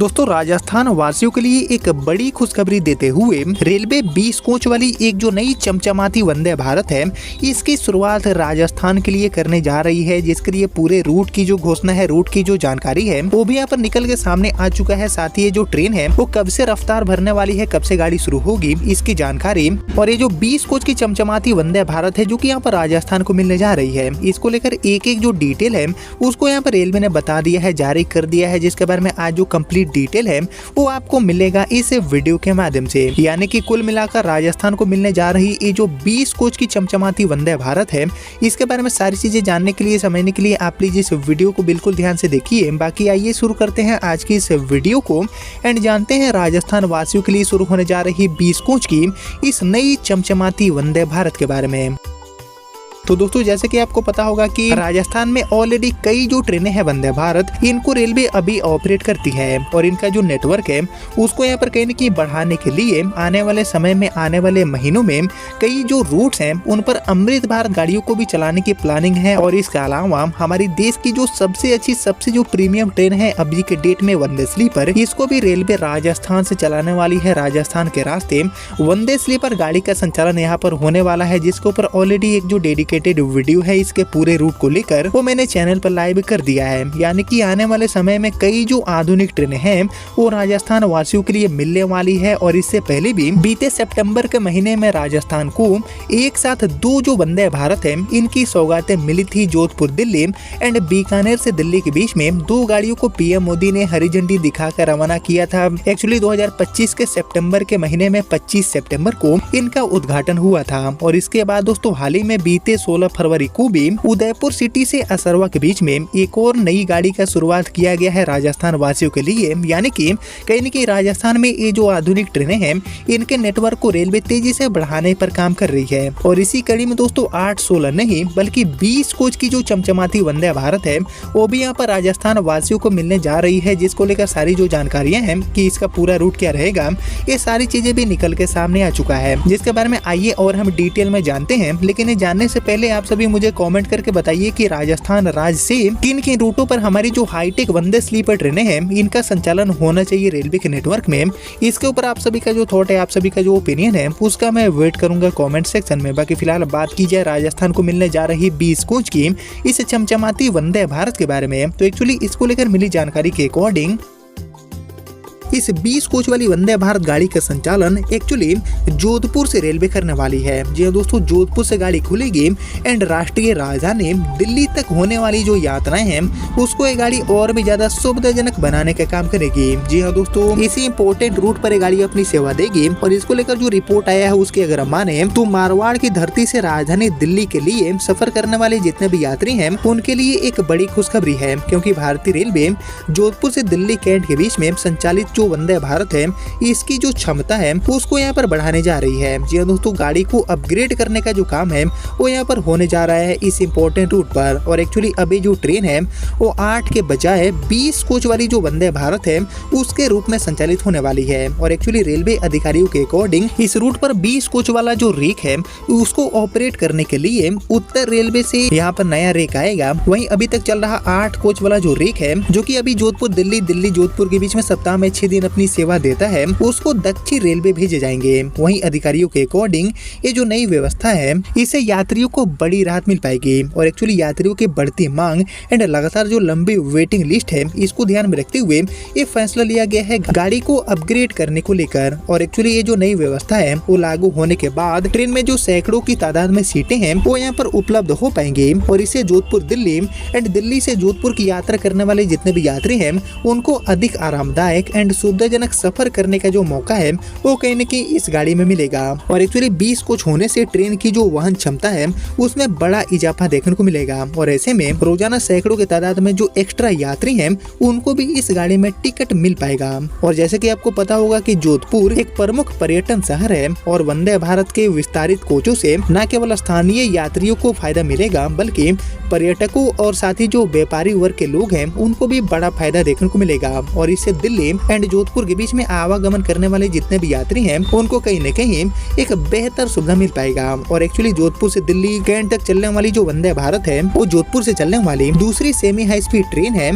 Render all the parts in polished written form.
दोस्तों राजस्थान वासियों के लिए एक बड़ी खुशखबरी देते हुए रेलवे 20 कोच वाली एक जो नई चमचमाती वंदे भारत है, इसकी शुरुआत राजस्थान के लिए करने जा रही है, जिसके लिए पूरे रूट की जो घोषणा है, रूट की जो जानकारी है वो भी यहाँ पर निकल के सामने आ चुका है। साथ ही ये जो ट्रेन है वो कब से रफ्तार भरने वाली है, कब से गाड़ी शुरू होगी, इसकी जानकारी और ये जो 20 कोच की चमचमाती वंदे भारत है जो की यहाँ पर राजस्थान को मिलने जा रही है, इसको लेकर एक एक जो डिटेल है उसको यहाँ पर रेलवे ने बता दिया है, जारी कर दिया है, जिसके बारे में आज जो कंप्लीट डिटेल है वो आपको मिलेगा इस वीडियो के माध्यम से। यानी कि कुल मिलाकर राजस्थान को मिलने जा रही ये जो 20 कोच की चमचमाती वंदे भारत है, इसके बारे में सारी चीजें जानने के लिए, समझने के लिए आप प्लीज इस वीडियो को बिल्कुल ध्यान से देखिए। बाकी आइए शुरू करते हैं आज की इस वीडियो को एंड जानते हैं राजस्थान वासियों के लिए शुरू होने जा रही 20 कोच की इस नई चमचमाती वंदे भारत के बारे में। तो दोस्तों जैसे कि आपको पता होगा कि राजस्थान में ऑलरेडी कई जो ट्रेनें हैं वंदे भारत, इनको रेलवे अभी ऑपरेट करती है और इनका जो नेटवर्क है उसको यहाँ पर कहीं न कहीं बढ़ाने के लिए आने वाले समय में, आने वाले महीनों में कई जो रूट्स हैं उन पर अमृत भारत गाड़ियों को भी चलाने की प्लानिंग है। और इसके अलावा हमारी देश की जो सबसे अच्छी, सबसे जो प्रीमियम ट्रेन है अभी के डेट में वंदे स्लीपर, इसको भी रेलवे राजस्थान से चलाने वाली है। राजस्थान के रास्ते वंदे स्लीपर गाड़ी का संचालन यहाँ पर होने वाला है, जिसके ऊपर ऑलरेडी एक जो डेडिकेटेड वीडियो है इसके पूरे रूट को लेकर वो मैंने चैनल पर लाइव कर दिया है। यानी कि आने वाले समय में कई जो आधुनिक ट्रेनें हैं वो राजस्थान वासियों के लिए मिलने वाली है। और इससे पहले भी बीते सितंबर के महीने में राजस्थान को एक साथ दो जो वंदे भारत है इनकी सौगातें मिली थी। जोधपुर दिल्ली एंड बीकानेर से दिल्ली के बीच में दो गाड़ियों को पीएम मोदी ने हरी झंडी दिखाकर रवाना किया था। एक्चुअली 2025 के सितंबर के महीने में 25 सितंबर को इनका उद्घाटन हुआ था। और इसके बाद दोस्तों हाल ही में बीते 16 फरवरी को भी उदयपुर सिटी से असरवा के बीच में एक और नई गाड़ी का शुरुआत किया गया है राजस्थान वासियों के लिए। यानी कि कहीं न कहीं राजस्थान में ये जो आधुनिक ट्रेनें हैं इनके नेटवर्क को रेलवे तेजी से बढ़ाने पर काम कर रही है। और इसी कड़ी में दोस्तों 8-16 नहीं बल्कि 20 कोच की जो चमचमाती वंदे भारत है वो भी यहाँ पर राजस्थान वासियों को मिलने जा रही है, जिसको लेकर सारी जो जानकारियां हैं कि इसका पूरा रूट क्या रहेगा, ये सारी चीजें भी निकल के सामने आ चुका है, जिसके बारे में आइए और हम डिटेल में जानते हैं। लेकिन ये जानने से पहले आप सभी मुझे कमेंट करके बताइए कि राजस्थान राज्य से किन किन रूटों पर हमारी जो हाईटेक वंदे स्लीपर ट्रेनें हैं इनका संचालन होना चाहिए रेलवे के नेटवर्क में। इसके ऊपर आप सभी का जो थॉट है, आप सभी का जो ओपिनियन है उसका मैं वेट करूंगा कमेंट सेक्शन में। बाकी फिलहाल बात की जाए राजस्थान को मिलने जा रही 20 कोच की इस चमचमाती वंदे भारत के बारे में, तो एक्चुअली इसको लेकर मिली जानकारी के अकॉर्डिंग इस 20 कोच वाली वंदे भारत गाड़ी का संचालन एक्चुअली जोधपुर से रेलवे करने वाली है। जी हाँ दोस्तों, जोधपुर से गाड़ी खुलेगी एंड राष्ट्रीय राजधानी दिल्ली तक होने वाली जो यात्राएं हैं उसको ये गाड़ी और भी ज्यादा सुविधाजनक बनाने का काम करेगी। जी हाँ दोस्तों, इसी इंपोर्टेंट रूट पर ये गाड़ी अपनी सेवा देगी। और इसको लेकर जो रिपोर्ट आया है उसके अगर माने तो मारवाड़ की धरती से राजधानी दिल्ली के लिए सफर करने वाले जितने भी यात्री हैं उनके लिए एक बड़ी खुशखबरी है, क्योंकि भारतीय रेलवे जोधपुर से दिल्ली कैंट के बीच में संचालित वंदे भारत है इसकी जो क्षमता है उसको यहाँ पर बढ़ाने जा रही है। जी दोस्तों, गाड़ी को अपग्रेड करने का जो काम है वो यहाँ पर होने जा रहा है इस इंपॉर्टेंट रूट पर। और एक्चुअली अभी जो ट्रेन है वो 8 के बजाय 20 कोच वाली जो वंदे भारत है उसके रूप में संचालित होने वाली है। और एक्चुअली रेलवे अधिकारियों के अकॉर्डिंग इस रूट पर 20 कोच वाला जो रेक है उसको ऑपरेट करने के लिए उत्तर रेलवे से यहाँ पर नया रेक आएगा। वहीं अभी तक चल रहा 8 कोच वाला जो रेक है जो की अभी जोधपुर दिल्ली, दिल्ली जोधपुर के बीच में सप्ताह में 6 दिन अपनी सेवा देता है, उसको दक्षिण रेलवे भेजे जाएंगे। वहीं अधिकारियों के अकॉर्डिंग ये जो नई व्यवस्था है इससे यात्रियों को बड़ी राहत मिल पाएगी। और एक्चुअली यात्रियों की बढ़ती मांग एंड लगातार जो लंबी वेटिंग लिस्ट है इसको ध्यान में रखते हुए ये फैसला लिया गया है गाड़ी को अपग्रेड करने को लेकर। और एक्चुअली ये जो नई व्यवस्था है वो लागू होने के बाद ट्रेन में जो सैकड़ों की तादाद में सीटें हैं वो यहाँ पर उपलब्ध हो पाएंगी। और इसे जोधपुर दिल्ली एंड दिल्ली से जोधपुर की यात्रा करने वाले जितने भी यात्री हैं उनको अधिक आरामदायक एंड सुविधाजनक सफर करने का जो मौका है वो कहीं न कहीं इस गाड़ी में मिलेगा। और एक्चुअली 20 कोच होने से ट्रेन की जो वहन क्षमता है उसमें बड़ा इजाफा देखने को मिलेगा। और ऐसे में रोजाना सैकड़ों की तादाद में जो एक्स्ट्रा यात्री हैं उनको भी इस गाड़ी में टिकट मिल पाएगा। और जैसे कि आपको पता होगा कि जोधपुर एक प्रमुख पर्यटन शहर है और वंदे भारत के विस्तारित कोचों से न केवल स्थानीय यात्रियों को फायदा मिलेगा बल्कि पर्यटकों और साथ ही जो व्यापारी वर्ग के लोग हैं उनको भी बड़ा फायदा देखने को मिलेगा। और इससे दिल्ली एंड जोधपुर के बीच में आवागमन करने वाले जितने भी यात्री हैं उनको कहीं न कहीं एक बेहतर सुविधा मिल पाएगा। और एक्चुअली जोधपुर से दिल्ली कैंट तक चलने वाली जो वंदे भारत है वो जोधपुर से चलने वाली दूसरी सेमी हाई स्पीड ट्रेन है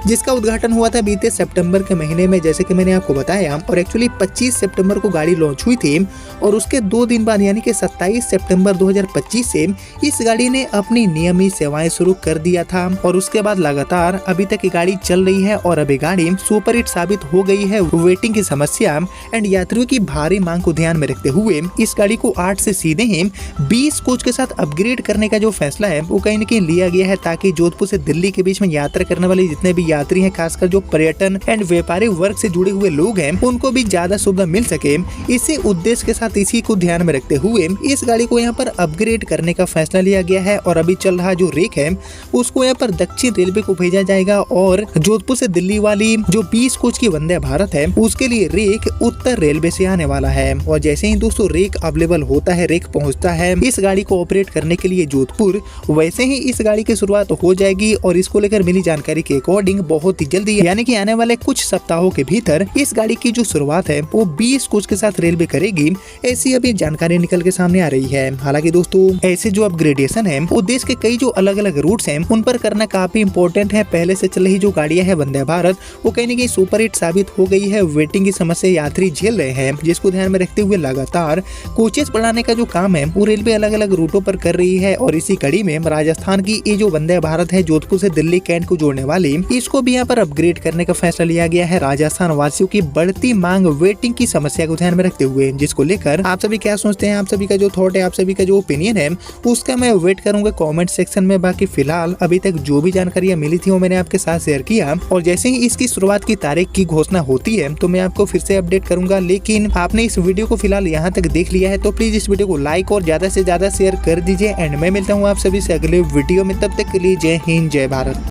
जिसका उद्घाटन हुआ था बीते सितंबर के महीने में, जैसे कि मैंने आपको बताया। और एक्चुअली 25 सितंबर को गाड़ी लॉन्च हुई थी और उसके 2 दिन बाद यानी कि 27 सितंबर 2025 से इस गाड़ी ने अपनी नियमित सेवाएं शुरू कर दिया था और उसके बाद लगातार अभी तक ये गाड़ी चल रही है और अभी गाड़ी सुपर हिट साबित हो गई है। वेटिंग की समस्या एंड यात्रियों की भारी मांग को ध्यान में रखते हुए इस गाड़ी को 8 से सीधे ही 20 कोच के साथ अपग्रेड करने का जो फैसला है वो कहीं न कहीं लिया गया है, ताकि जोधपुर से दिल्ली के बीच में यात्रा करने वाले जितने भी यात्री हैं, खासकर जो पर्यटन एंड व्यापारिक वर्ग से जुड़े हुए लोग हैं, उनको भी ज्यादा सुविधा मिल सके। इसी उद्देश्य के साथ इसी को ध्यान में रखते हुए इस गाड़ी को यहाँ पर अपग्रेड करने का फैसला लिया गया है और अभी चल रहा जो रेक है उसको यहाँ पर दक्षिण रेलवे को भेजा जाएगा और जोधपुर से दिल्ली वाली जो 20 कोच की वंदे भारत है उसके लिए रेक उत्तर रेलवे से आने वाला है। और जैसे ही दोस्तों रेक अवेलेबल होता है, रेक पहुंचता है इस गाड़ी को ऑपरेट करने के लिए जोधपुर, वैसे ही इस गाड़ी की शुरुआत हो जाएगी। और इसको लेकर मिली जानकारी के अकॉर्डिंग बहुत ही जल्दी यानी कि आने वाले कुछ सप्ताहों के भीतर इस गाड़ी की जो शुरुआत है वो 20 कोच के साथ रेलवे करेगी, ऐसी अभी जानकारी निकल के सामने आ रही है। हालांकि दोस्तों ऐसे जो अपग्रेडेशन है वो देश के कई जो अलग अलग रूट्स हैं उन पर करना काफी इंपॉर्टेंट है। पहले से चल रही जो गाड़ियां है वंदे भारत वो कहीं न कहीं सुपर हिट साबित हो गई है। वेटिंग की समस्या यात्री झेल रहे हैं, जिसको ध्यान में रखते हुए लगातार कोचेस बढ़ाने का जो काम है वो रेलवे अलग अलग रूटों पर कर रही है। और इसी कड़ी में राजस्थान की ये जो वंदे भारत है जोधपुर से दिल्ली कैंट को जोड़ने वाली, इसको भी यहाँ पर अपग्रेड करने का फैसला लिया गया है राजस्थान वासियों की बढ़ती मांग वेटिंग की समस्या को ध्यान में रखते हुए। जिसको लेकर आप सभी क्या सोचते हैं, आप सभी का जो थॉट है, आप सभी का जो ओपिनियन है उसका मैं वेट करूंगा कमेंट सेक्शन में। बाकी फिलहाल अभी तक जो भी जानकारियां मिली थी वो मैंने आपके साथ शेयर किया और जैसे ही इसकी शुरुआत की तारीख की घोषणा होती है तो मैं आपको फिर से अपडेट करूंगा। लेकिन आपने इस वीडियो को फिलहाल यहाँ तक देख लिया है तो प्लीज इस वीडियो को लाइक और ज्यादा से ज्यादा शेयर कर दीजिए। एंड मैं मिलता हूँ आप सभी से अगले वीडियो में, तब तक के लिए जय हिंद जय भारत।